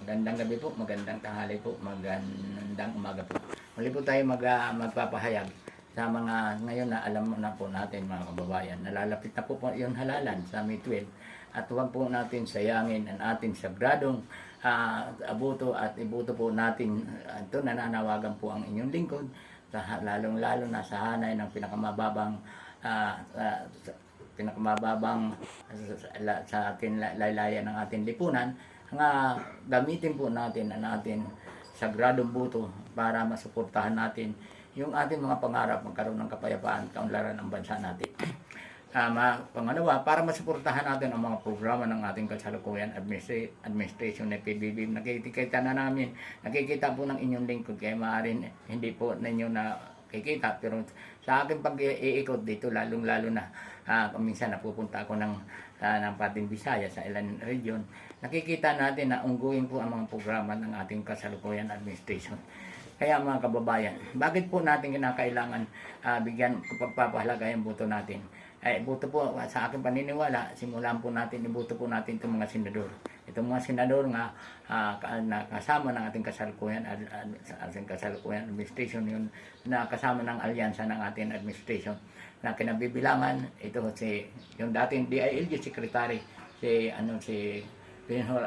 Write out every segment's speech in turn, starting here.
Magandang gabi po, magandang tanghali po, magandang umaga po. Muli po tayo magpapahayag sa mga ngayon na alam na po natin mga kababayan. Nalalapit na po yung halalan sa May 12 at huwag po natin sayangin ang ating sagradong abuto at ibuto po natin. Ito nananawagan po ang inyong lingkod, lalong-lalo na sa hanay ng pinakamababang sa ating laylayan ng ating lipunan, nga gamitin po natin ang ating sagradong buto para masuportahan natin yung ating mga pangarap, magkaroon ng kapayapaan, kaunlaran ng bansa natin. Pangalawa, para masuportahan natin ang mga programa ng ating kasalukuyan administration ng PBB. Nakikita na namin, nakikita po ng inyong lingkod, kaya maaaring hindi po ninyo na kikita, pero sa akin pag-iikot dito, lalong-lalo na minsan napupunta ako ng Pating Bisaya sa ilang region, nakikita natin na ongoing po ang mga programa ng ating kasalukuyan administration. Kaya mga kababayan, bakit po natin kinakailangan bigyan pagpapahalaga yung boto natin? Boto po, sa aking paniniwala, simulan po natin, iboto po natin itong mga senador. Itong mga senador nga kasama ng ating kasalukuyan administration, yun na kasama ng alyansa ng ating administration na kinabibilangan ito yung dating DILG secretary si Pinhor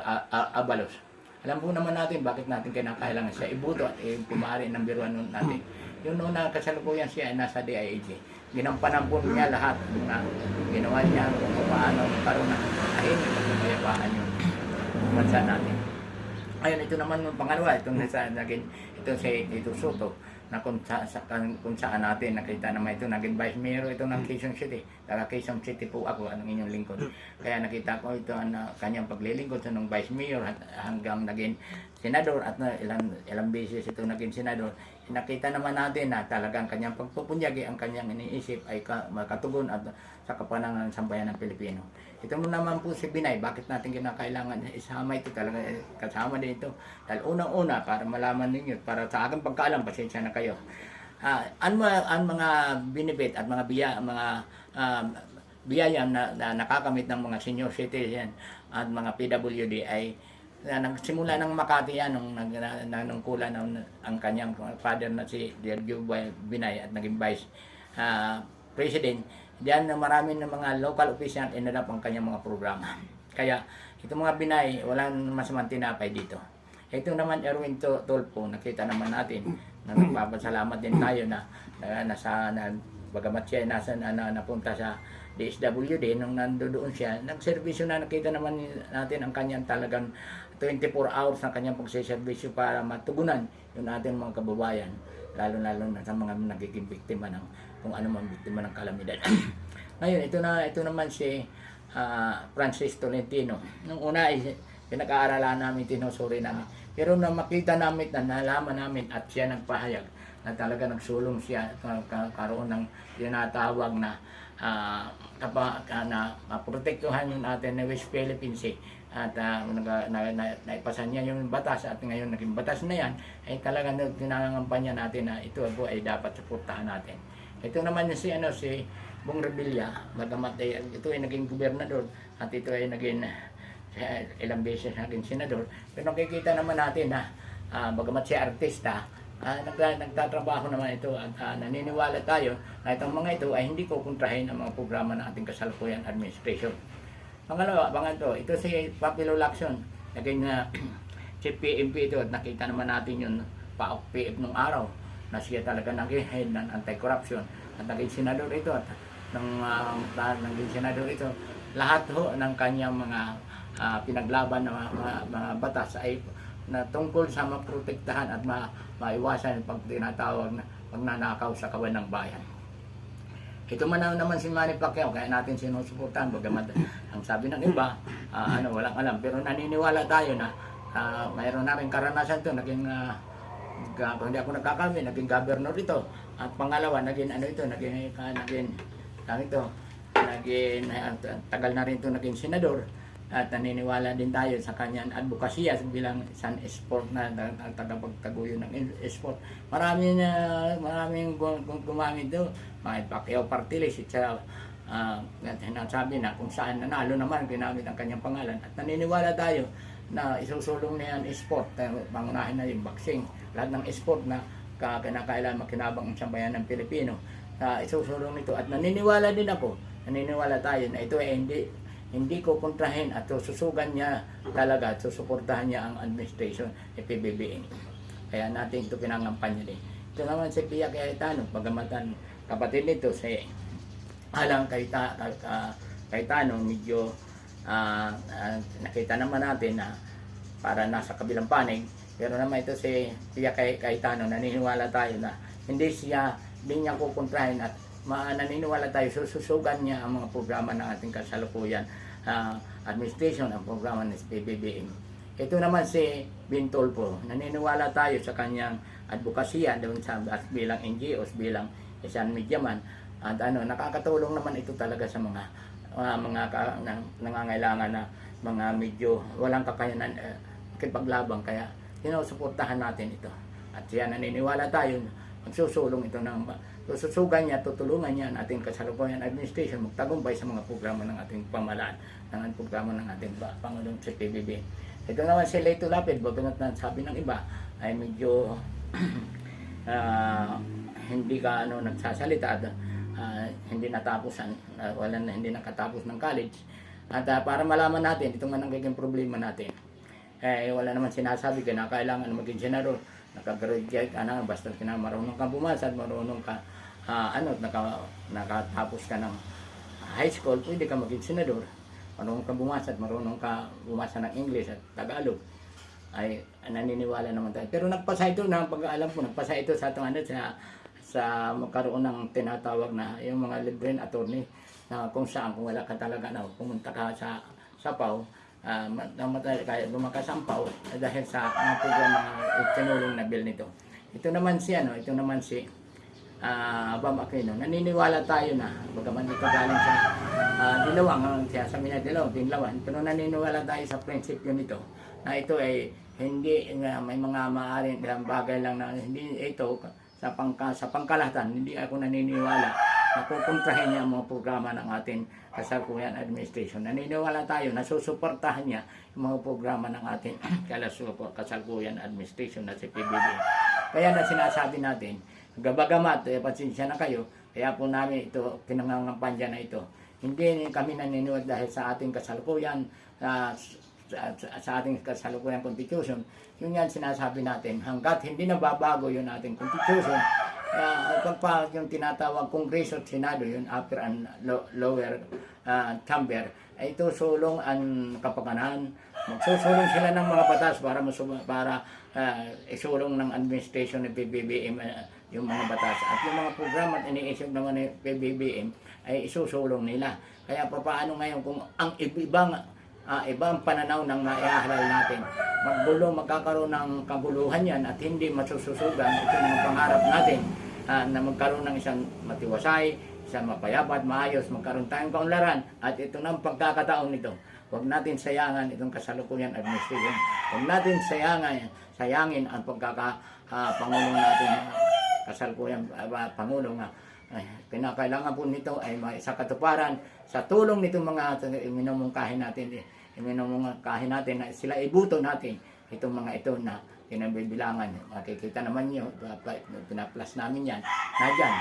Abalos. Alam po naman natin bakit natin kinakailangan siya iboto at pumari ng biruan natin. Yung noon na kasalukuyan siya ay nasa DILG. Ginampanan po niya lahat na ginawa niya kung paano karoon ng tahimik at kapayapaan yung bansa natin. Ayun, ito naman yung pangalawa, itong si Tito Soto, na kung saan natin nakita naman ito, naging vice mayor ito ng Quezon City. Taga Quezon City po ako, anong inyong lingkod. Kaya nakita ko ito kanyang paglilingkod sa nung vice mayor hanggang naging senador at ilang beses ito naging senador. Nakita naman natin na talagang kanyang pagpupunyagi, ang kanyang iniisip ay makatugon at sa kapanangan ng sambayan ng Pilipino. Ito naman po si Binay, bakit natin kinakailangan isama ito talaga, kasama din ito. Dahil unang-una, para malaman ninyo, para sa aking pagkaalam, pasensya na kayo. Ang mga binibit at mga biyaya na nakakamit ng mga senior citizen at mga PWD ay nagsimula ng Makati yan nung nanungkulan ang kanyang father na si Sergio Binay at naging vice president. Diyan na marami ng mga local official inadap ang kanyang mga programa. Kaya itong mga Binay, walang masamang tinapay dito. Ito naman Erwin Tulfo, nakita naman natin na nagpapasalamat din tayo na bagamat siya napunta sa DSWD, nung nandoon siya, nagserbisyo na, nakita naman natin ang kanyang talagang 24 hours ng kanyang pagseservisyo para matugunan yung ating mga kababayan, lalo-lalo na sa mga nagiging biktima ng kung ano man biktima ng kalamidad. Ngayon, ito naman si Francis Tolentino. Nung una ay pinag-aaralan namin, tinusuri namin. Pero na makita namin, na nalaman namin at siya nagpahayag na talaga nagsulong siya karoon ng tinatawag na maprotektuhan yung atin na West Philippines at naipasan niya yung batas at ngayon naging batas na yan ay talagang tinangangampanya natin na ito po ay dapat suportahan natin. Ito naman si Bong Revilla, bagamat ito ay naging gobernador at ito ay naging ilang beses naging senador, pero nakikita naman natin na bagamat siya artista, nagtatrabaho naman ito at naniniwala tayo na itong mga ito ay hindi kukontrahin ang mga programa ng ating kasalukuyan administration. Pangalawa, ito si Papilo Lacson, naging Chief PMP ito at nakita naman natin yung PAOK-PF nung araw na siya talaga naging head ng anti-corruption at naging senador ito at naging senador ito, lahat ho ng kanyang mga pinaglaban na mga batas ay na tungkol sa maprotektahan at maiwasan pag tinatawag na pagnanakaw sa kawan ng bayan. Ito naman si Manny Pacquiao, kaya natin sinusuportahan, bagamat ang sabi ng iba, walang alam, pero naniniwala tayo na mayroon na rin karanasan ito, naging kung hindi ako nagkakamali, naging governor ito. At pangalawa, naging tagal na rin ito naging senador. At naniniwala din tayo sa kanyang advokasya bilang isang sport na tagapagtaguyo ng sport. Maraming gumamit doon. Mga Pacquiao Party List, etc. Sabi na kung saan nanalo naman, ginamit ang kanyang pangalan. At naniniwala tayo na isusulong na yan sport, pangunahin na yung boxing, lahat ng sport na kinakailangan makinabang ang sambayan ng Pilipino, isusulong nito. At naniniwala din ako, naniniwala tayo na ito ay hindi ko kontrahin at susugan niya talaga at susuportahan niya ang administration ni PBBM. Kaya natin ito pinangampanya din. Ito naman si Pia Cayetano, pagamatan kapatid nito si Alang Cayetano, medyo nakita naman natin na para nasa kabilang panig. Pero naman ito si Pia Cayetano, naniniwala tayo na hindi niya kukontrahin at naniniwala tayo sususugan niya ang mga programa ng ating kasalukuyan administration, ang programa ng PBBM. Ito naman si Bintolpo, naniniwala tayo sa kanyang advokasya doon sa bilang NGOs, bilang isang mediaman, at nakakatulong naman ito talaga sa mga nangangailangan na mga medyo walang kakayanan kipaglabang, kaya sinusuportahan natin ito. At siya naniniwala tayo magsusulong ito ng susugan niya, tutulungan niya ang ating kasalukuyan administration magtagumpay sa mga programa ng ating pamahalaan, ng programa ng ating Pangulong si PBB. Ito naman si Leyto Lapid, bagat na sabi ng iba ay medyo hindi ka nagsasalita, hindi natapos hindi nakatapos ng college. At para malaman natin itong nagiging problema natin, wala naman sinasabi na kailangan maging senador, nakagraduate ka na, basta marunong ka bumasa at marunong ka nakatapos ka ng high school, pwede ka maging senador. Marunong ka bumasa at marunong ka bumasa ng English at Tagalog, ay naniniwala naman tayo. Pero nagpasa ito na pag-aalam ko, nagpasa ito sa itong sa magkaroon ng tinatawag na yung mga libreng attorney, na kung saan, kung wala ka talaga na pumunta ka sa Sapaw, kaya lumakasampaw dahil sa mga programa tinulong na bill nito. Ito naman si Bam Aquino, naniniwala tayo na bagaman ito galing sa Dilawang, sa Mindanao, pero naniniwala tayo sa prinsipyo nito na ito ay hindi may mga maaaring bagay lang na hindi ito sa pangkalahatan. Hindi ako naniniwala na kukontrahin niya ang mga programa ng ating kasalukuyan administration. Naniniwala tayo na susuportahan niya yung mga programa ng ating kasalukuyan administration na si PBB. Kaya na sinasabi natin, bagamat, pasensya na kayo, kaya po namin ito, pinangangampanya na ito. Hindi kami naniniwala dahil sa ating kasalukuyan, sa ating kasalukuyan constitution, yun yan sinasabi natin, hanggat hindi nababago yun ating constitution, pagpa yung tinatawag Kongreso at Senado, yun upper and lower chamber, ay ito sulong ang kapakanan. Magsusulong sila ng mga batas para isulong ng administration ng PBBM yung mga batas. At yung mga programa at iniisip naman ng PBBM ay isusulong nila. Kaya paano ngayon kung ang ibang pananaw ng naiahalal natin, magkakaroon ng kabuluhan yan at hindi masususugan ito mga pangarap natin na magkaroon ng isang matiwasay, isang mapayapat, maayos, magkaroon tayong kaunlaran. At ito ng pagkakataon nito, huwag natin sayangan itong kasalukuyan administration. Huwag natin sayangin ang pagkakapangulong natin, kasalukuyan pangulong pinakailangan po nito ay sa katuparan sa tulong nitong mga minumungkahin natin na sila ibuto natin itong mga ito na pinabibilangan. Makikita naman nyo, pinaplas namin yan na dyan.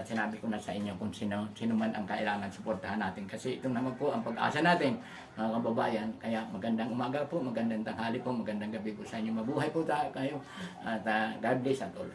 Sinabi ko na sa inyo kung sino man ang kailangan suportahan natin, kasi ito naman po ang pag-asa natin, mga kababayan. Kaya magandang umaga po, magandang tanghali po, magandang gabi po sa inyo. Mabuhay po kayo at God bless at all.